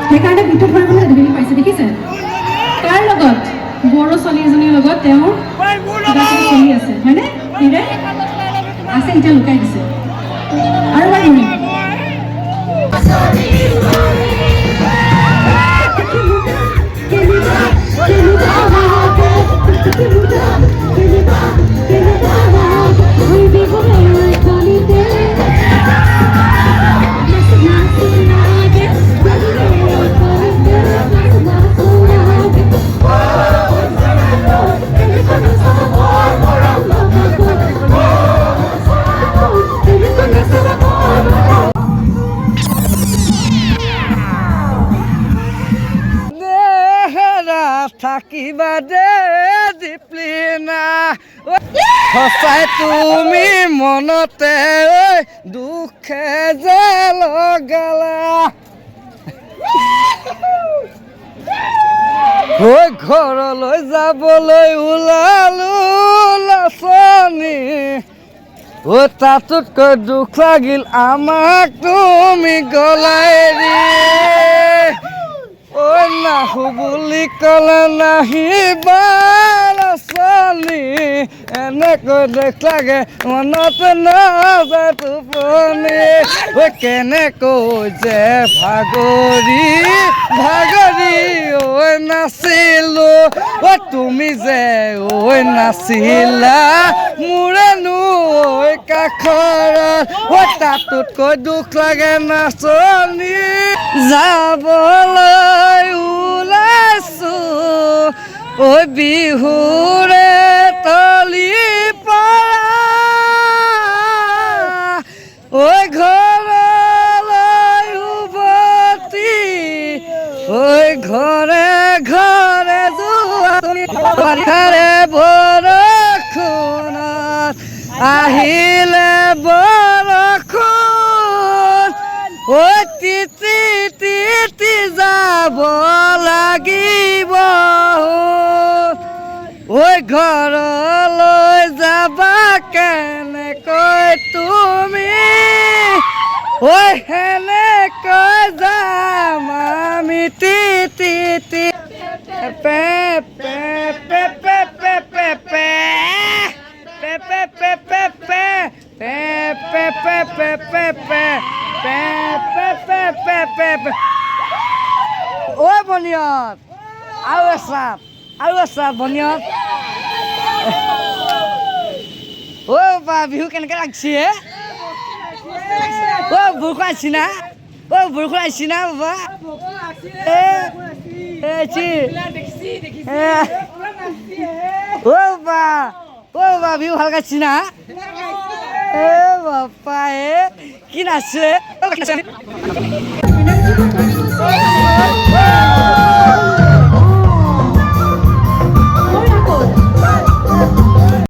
সেইকাৰণে বিদ্যুৎ ধৰিবলৈ আজিকালি পাইছে দেখিছে কাৰ লগত বড়ো ছোৱালী এজনীৰ লগত তেওঁৰ চলি আছে হয়নে হিৰে আছে এতিয়া লুকাই দিছে আৰু এবাৰ থাকিবা দে দীপলিনা সঁচাই তুমি মনতে দুখে যে লগালা ঘৰলৈ যাবলৈ ওলালো নাচনি তাতোতকৈ দুখ লাগিল আমাক তুমি গলাই এৰি নাহো বুলি ক'লে নাহিবা নাচনি এনেকৈ দেখ লাগে মনত নাযায় টোপনি কেনেকৈ যে ভাগৰি নাচিলো তুমি যে নাচিলা মোৰেনো কাষৰত তাতোতকৈ দুখ লাগে নাচনি যাবলৈ ওলাইছো বিহুৰে তলি পৰা ঘৰলৈ উভতি ঘৰে ঘৰে যোৱাৰে বৰষুণত আহিলে বৰষুণ তিতি তিতি যাব লাগিব ঘৰলৈ যাবা কেনেকৈ তুমি সেনেকৈ যাম আমি তিতি পে পে পে পে পে পে পে পে পে পে পে পে বনিয়ত আৰু এচাপ বনিয়ত বা বিহু কেনেকৈ লাগছি বৰষুণ আহিছি না বৰষুণ আহিছি না বাবা বা বিহু ভাল গাইছি না বাপা কি নাচে